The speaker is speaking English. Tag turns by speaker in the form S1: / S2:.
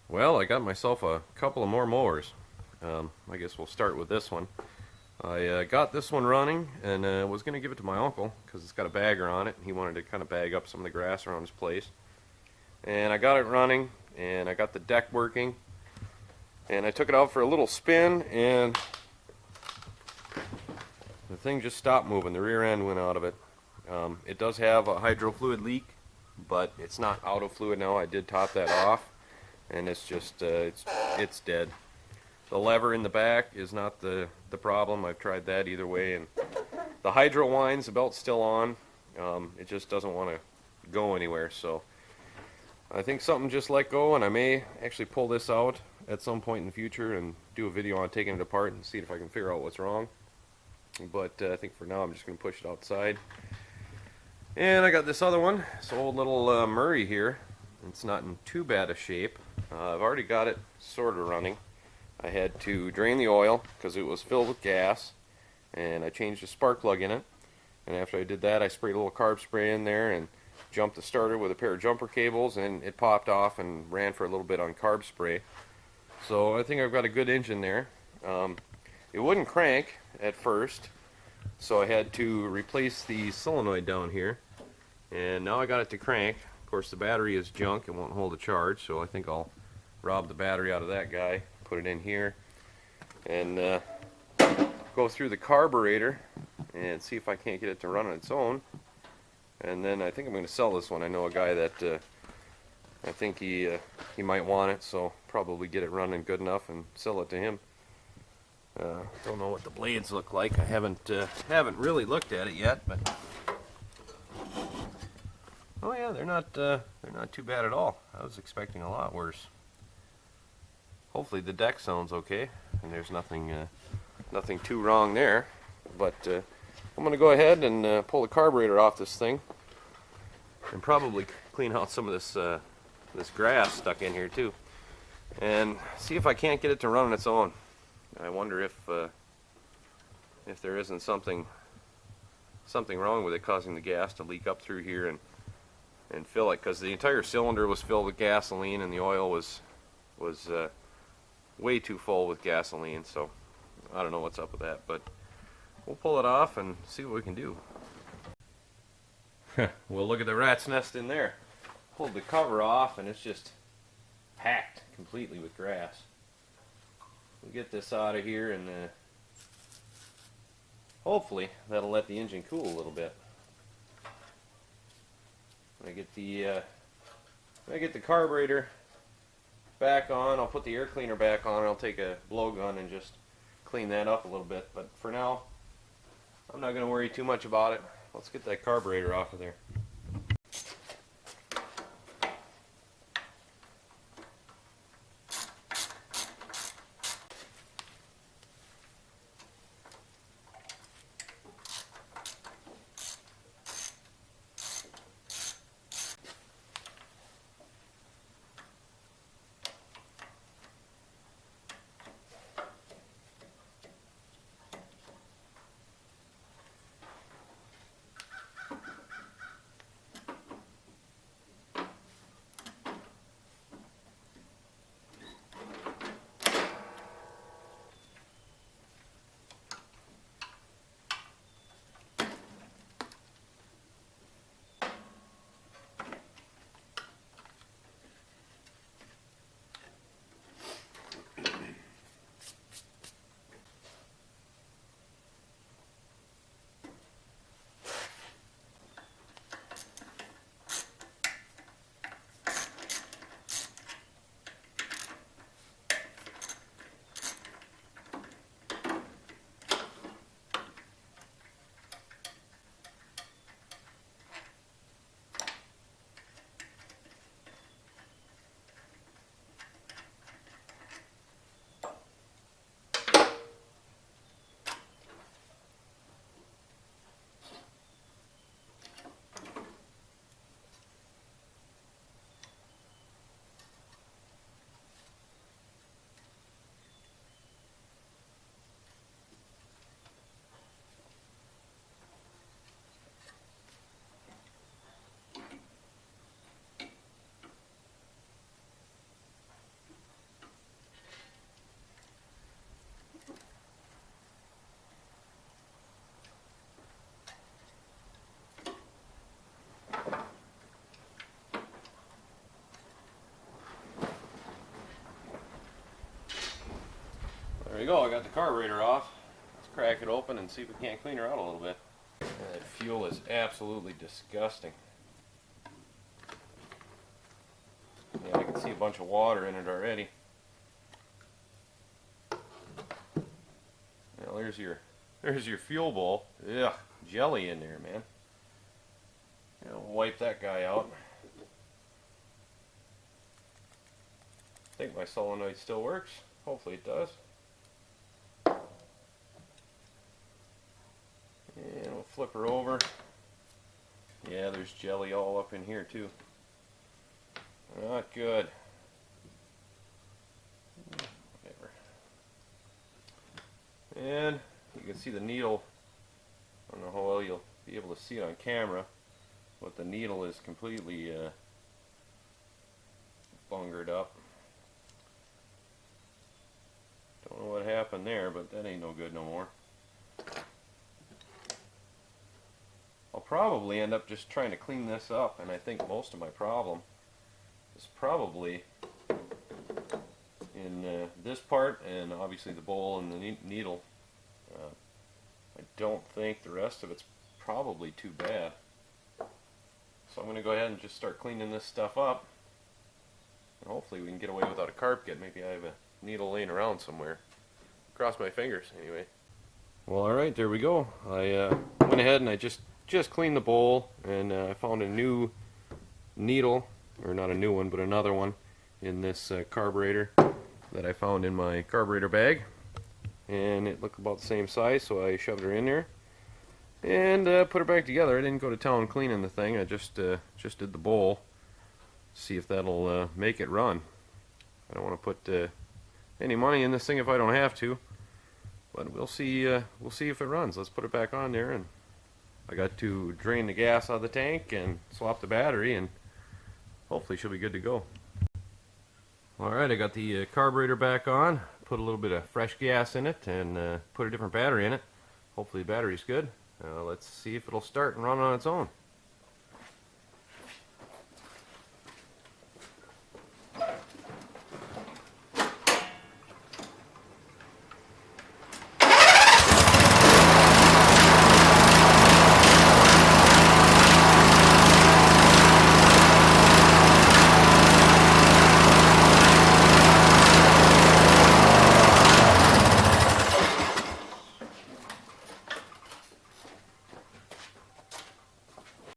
S1: Well, I got myself a couple of more mowers. I guess we'll start with this one. I got this one running and was going to give it to my uncle because it's got a bagger on it. He wanted to kind of bag up some of the grass around his place. And I got it running and I got the deck working. And I took it out for a little spin and the thing just stopped moving. The rear end went out of it. It does have a hydro fluid leak, but it's not out of fluid now. I did top that off. And it's just it's dead. The lever in the back is not the problem. I've tried that either way, and the hydro winds, the belt's still on. It just doesn't want to go anywhere. So I think something just let go, and I may actually pull this out at some point in the future and do a video on taking it apart and see if I can figure out what's wrong. But I think for now I'm just going to push it outside. And I got this other one, this old little Murray here. It's not in too bad a shape. I've already got it sort of running. I had to drain the oil because it was filled with gas, and I changed the spark plug in it. And after I did that, I sprayed a little carb spray in there and jumped the starter with a pair of jumper cables, and it popped off and ran for a little bit on carb spray. So I think I've got a good engine there. It wouldn't crank at first, so I had to replace the solenoid down here, and now I got it to crank. Of course, the battery is junk. It won't hold a charge, so I think I'll rob the battery out of that guy, put it in here, and go through the carburetor and see if I can't get it to run on its own. And then I think I'm going to sell this one. I know a guy that I think he might want it, so probably get it running good enough and sell it to him. Don't know what the blades look like. I haven't really looked at it yet, but oh yeah, they're not too bad at all. I was expecting a lot worse. Hopefully the deck sounds okay, and there's nothing too wrong there. But I'm going to go ahead and pull the carburetor off this thing, and probably clean out some of this grass stuck in here too, and see if I can't get it to run on its own. I wonder if there isn't something wrong with it causing the gas to leak up through here and fill it, because the entire cylinder was filled with gasoline and the oil was way too full with gasoline. So I don't know what's up with that, but we'll pull it off and see what we can do. Well, look at the rat's nest in there. Pulled the cover off and it's just packed completely with grass. We'll get this out of here, and hopefully that'll let the engine cool a little bit. When I get the carburetor back on, I'll put the air cleaner back on, and I'll take a blowgun and just clean that up a little bit. But for now, I'm not going to worry too much about it. Let's get that carburetor off of there. we go, I got the carburetor off. Let's crack it open and see if we can't clean her out a little bit. That fuel is absolutely disgusting. Yeah, I can see a bunch of water in it already. Well, there's your fuel bowl. Ugh, jelly in there, man. We'll wipe that guy out. I think my solenoid still works. Hopefully it does. And we'll flip her over. Yeah, there's jelly all up in here too. Not good. Whatever. And you can see the needle. I don't know how well you'll be able to see it on camera, but the needle is completely bungered up. Don't know what happened there, but that ain't no good no more. I'll probably end up just trying to clean this up, and I think most of my problem is probably in this part, and obviously the bowl and the needle. I don't think the rest of it's probably too bad. So I'm going to go ahead and just start cleaning this stuff up, and hopefully we can get away without a carp kit. Maybe I have a needle laying around somewhere. Cross my fingers anyway. Well, alright, there we go. I went ahead and I just cleaned the bowl, and I found a new needle, or not a new one, but another one in this carburetor that I found in my carburetor bag, and it looked about the same size, so I shoved her in there and put her back together. I didn't go to town cleaning the thing. I just did the bowl, see if that'll make it run. I don't want to put any money in this thing if I don't have to, but we'll see if it runs. Let's put it back on there, and I got to drain the gas out of the tank and swap the battery, and hopefully she'll be good to go. Alright, I got the carburetor back on, put a little bit of fresh gas in it, and put a different battery in it. Hopefully the battery's good. Let's see if it'll start and run on its own.